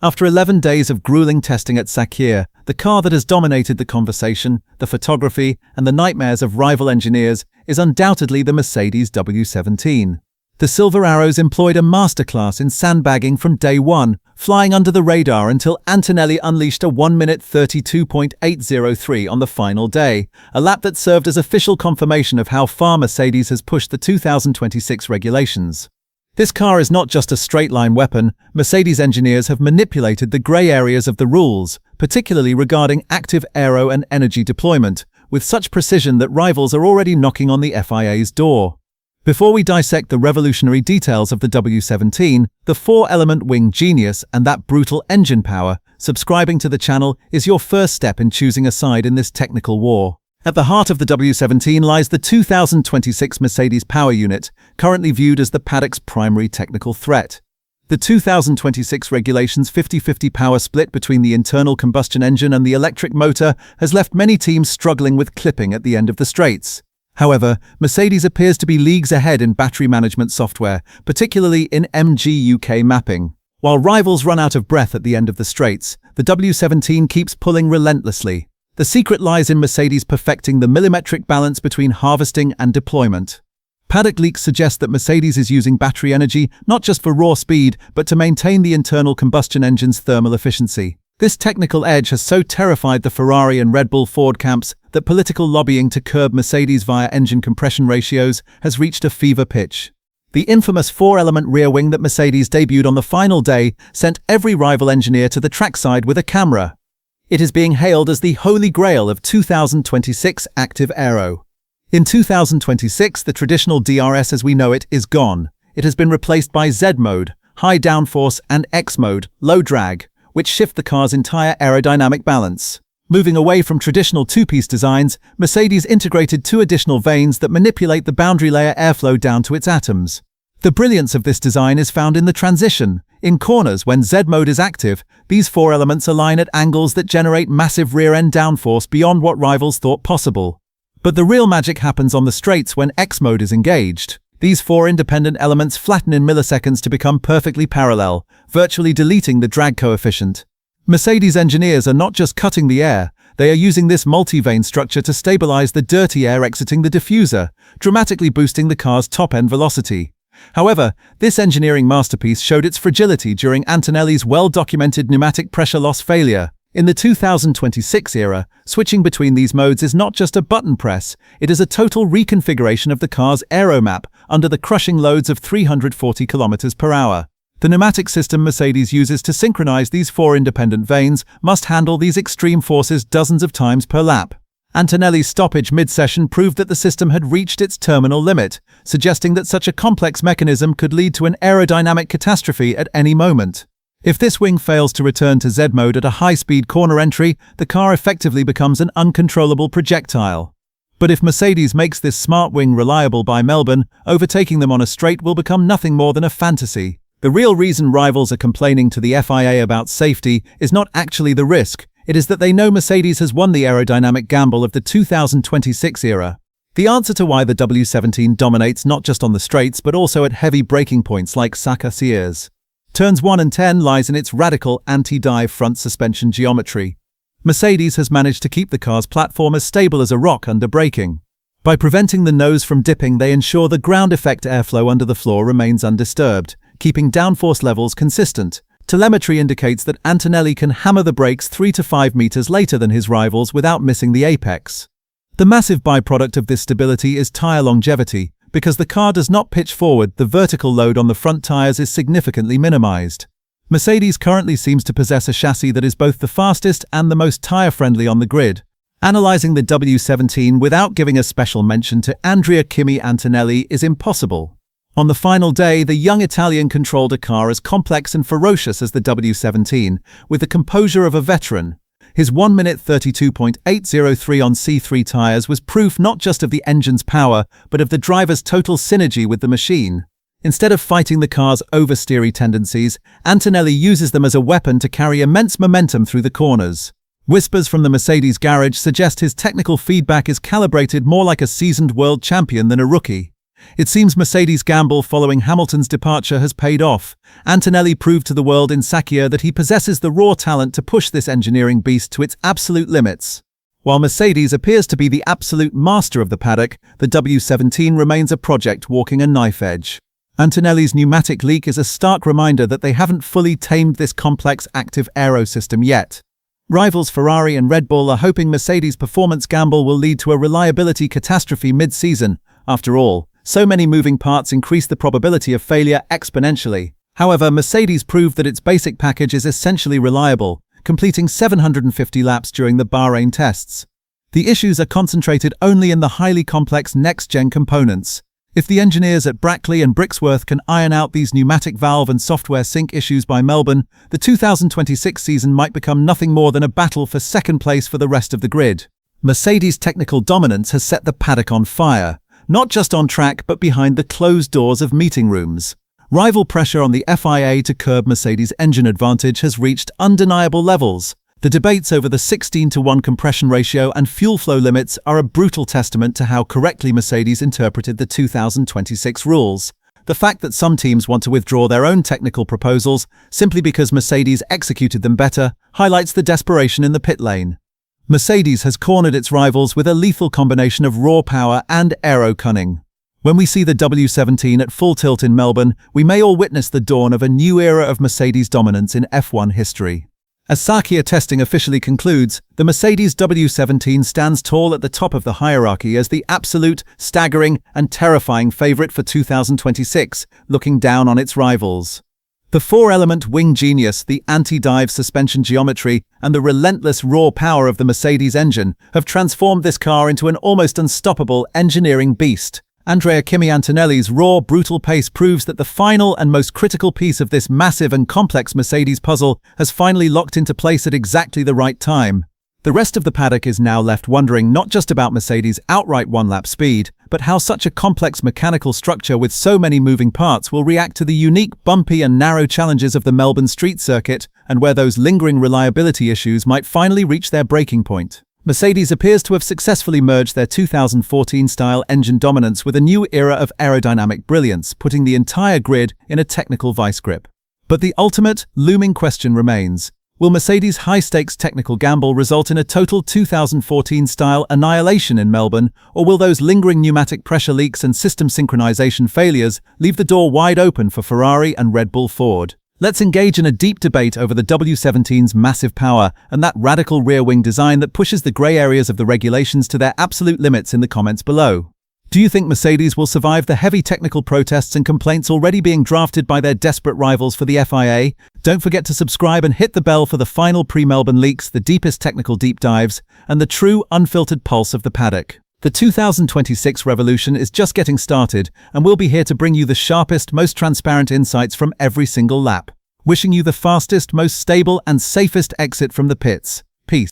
After 11 days of grueling testing at Sakhir, the car that has dominated the conversation, the photography, and the nightmares of rival engineers is undoubtedly the Mercedes W17. The Silver Arrows employed a masterclass in sandbagging from day one, flying under the radar until Antonelli unleashed a 1-minute 32.803 on the final day, a lap that served as official confirmation of how far Mercedes has pushed the 2026 regulations. This car is not just a straight-line weapon. Mercedes engineers have manipulated the grey areas of the rules, particularly regarding active aero and energy deployment, with such precision that rivals are already knocking on the FIA's door. Before we dissect the revolutionary details of the W17, the 4-element wing genius, and that brutal engine power, subscribing to the channel is your first step in choosing a side in this technical war. At the heart of the W17 lies the 2026 Mercedes power unit, currently viewed as the paddock's primary technical threat. The 2026 regulations' 50-50 power split between the internal combustion engine and the electric motor has left many teams struggling with clipping at the end of the straights. However, Mercedes appears to be leagues ahead in battery management software, particularly in MG UK mapping. While rivals run out of breath at the end of the straights, the W17 keeps pulling relentlessly. The secret lies in Mercedes perfecting the millimetric balance between harvesting and deployment. Paddock leaks suggest that Mercedes is using battery energy not just for raw speed, but to maintain the internal combustion engine's thermal efficiency. This technical edge has so terrified the Ferrari and Red Bull Ford camps that political lobbying to curb Mercedes via engine compression ratios has reached a fever pitch. The infamous 4-element rear wing that Mercedes debuted on the final day sent every rival engineer to the trackside with a camera. It is being hailed as the holy grail of 2026 Active Aero. In 2026, the traditional DRS as we know it is gone. It has been replaced by Z mode, high downforce, and X mode, low drag, which shift the car's entire aerodynamic balance. Moving away from traditional two-piece designs, Mercedes integrated 2 additional vanes that manipulate the boundary layer airflow down to its atoms. The brilliance of this design is found in the transition. In corners, when Z mode is active, these 4 elements align at angles that generate massive rear-end downforce beyond what rivals thought possible. But the real magic happens on the straights when X mode is engaged. These 4 independent elements flatten in milliseconds to become perfectly parallel, virtually deleting the drag coefficient. Mercedes engineers are not just cutting the air, they are using this multi-vane structure to stabilize the dirty air exiting the diffuser, dramatically boosting the car's top-end velocity. However, this engineering masterpiece showed its fragility during Antonelli's well-documented pneumatic pressure loss failure. In the 2026 era, switching between these modes is not just a button press, it is a total reconfiguration of the car's aero map under the crushing loads of 340 km per hour. The pneumatic system Mercedes uses to synchronize these 4 independent vanes must handle these extreme forces dozens of times per lap. Antonelli's stoppage mid-session proved that the system had reached its terminal limit, suggesting that such a complex mechanism could lead to an aerodynamic catastrophe at any moment. If this wing fails to return to Z mode at a high-speed corner entry, the car effectively becomes an uncontrollable projectile. But if Mercedes makes this smart wing reliable by Melbourne, overtaking them on a straight will become nothing more than a fantasy. The real reason rivals are complaining to the FIA about safety is not actually the risk, it is that they know Mercedes has won the aerodynamic gamble of the 2026 era. The answer to why the W17 dominates not just on the straights but also at heavy braking points like Sakhir's Turns 1 and 10 lies in its radical anti-dive front suspension geometry. Mercedes has managed to keep the car's platform as stable as a rock under braking. By preventing the nose from dipping, they ensure the ground effect airflow under the floor remains undisturbed, keeping downforce levels consistent. Telemetry indicates that Antonelli can hammer the brakes 3 to 5 meters later than his rivals without missing the apex. The massive byproduct of this stability is tire longevity. Because the car does not pitch forward, the vertical load on the front tires is significantly minimized. Mercedes currently seems to possess a chassis that is both the fastest and the most tire-friendly on the grid. Analyzing the W17 without giving a special mention to Andrea Kimi Antonelli is impossible. On the final day, the young Italian controlled a car as complex and ferocious as the W17, with the composure of a veteran. His 1-minute 32.803 on C3 tires was proof not just of the engine's power, but of the driver's total synergy with the machine. Instead of fighting the car's oversteery tendencies, Antonelli uses them as a weapon to carry immense momentum through the corners. Whispers from the Mercedes garage suggest his technical feedback is calibrated more like a seasoned world champion than a rookie. It seems Mercedes' gamble following Hamilton's departure has paid off. Antonelli proved to the world in Sakhir that he possesses the raw talent to push this engineering beast to its absolute limits. While Mercedes appears to be the absolute master of the paddock, the W17 remains a project walking a knife edge. Antonelli's pneumatic leak is a stark reminder that they haven't fully tamed this complex Active Aero system yet. Rivals Ferrari and Red Bull are hoping Mercedes' performance gamble will lead to a reliability catastrophe mid-season. After all, so many moving parts increase the probability of failure exponentially. However, Mercedes proved that its basic package is essentially reliable, completing 750 laps during the Bahrain tests. The issues are concentrated only in the highly complex next-gen components. If the engineers at Brackley and Brixworth can iron out these pneumatic valve and software sync issues by Melbourne, the 2026 season might become nothing more than a battle for second place for the rest of the grid. Mercedes' technical dominance has set the paddock on fire, not just on track but behind the closed doors of meeting rooms. Rival pressure on the FIA to curb Mercedes' engine advantage has reached undeniable levels. The debates over the 16:1 compression ratio and fuel flow limits are a brutal testament to how correctly Mercedes interpreted the 2026 rules. The fact that some teams want to withdraw their own technical proposals simply because Mercedes executed them better highlights the desperation in the pit lane. Mercedes has cornered its rivals with a lethal combination of raw power and aero cunning. When we see the W17 at full tilt in Melbourne, we may all witness the dawn of a new era of Mercedes dominance in F1 history. As Sakhir testing officially concludes, the Mercedes W17 stands tall at the top of the hierarchy as the absolute, staggering, and terrifying favourite for 2026, looking down on its rivals. The four-element wing genius, the anti-dive suspension geometry, and the relentless raw power of the Mercedes engine have transformed this car into an almost unstoppable engineering beast. Andrea Kimi Antonelli's raw, brutal pace proves that the final and most critical piece of this massive and complex Mercedes puzzle has finally locked into place at exactly the right time. The rest of the paddock is now left wondering not just about Mercedes' outright one-lap speed, but how such a complex mechanical structure with so many moving parts will react to the unique, bumpy and narrow challenges of the Melbourne street circuit, and where those lingering reliability issues might finally reach their breaking point. Mercedes appears to have successfully merged their 2014-style engine dominance with a new era of aerodynamic brilliance, putting the entire grid in a technical vice grip. But the ultimate, looming question remains: will Mercedes' high-stakes technical gamble result in a total 2014-style annihilation in Melbourne, or will those lingering pneumatic pressure leaks and system synchronization failures leave the door wide open for Ferrari and Red Bull Ford? Let's engage in a deep debate over the W17's massive power and that radical rear-wing design that pushes the grey areas of the regulations to their absolute limits in the comments below. Do you think Mercedes will survive the heavy technical protests and complaints already being drafted by their desperate rivals for the FIA? Don't forget to subscribe and hit the bell for the final pre-Melbourne leaks, the deepest technical deep dives, and the true, unfiltered pulse of the paddock. The 2026 revolution is just getting started, and we'll be here to bring you the sharpest, most transparent insights from every single lap. Wishing you the fastest, most stable, and safest exit from the pits. Peace.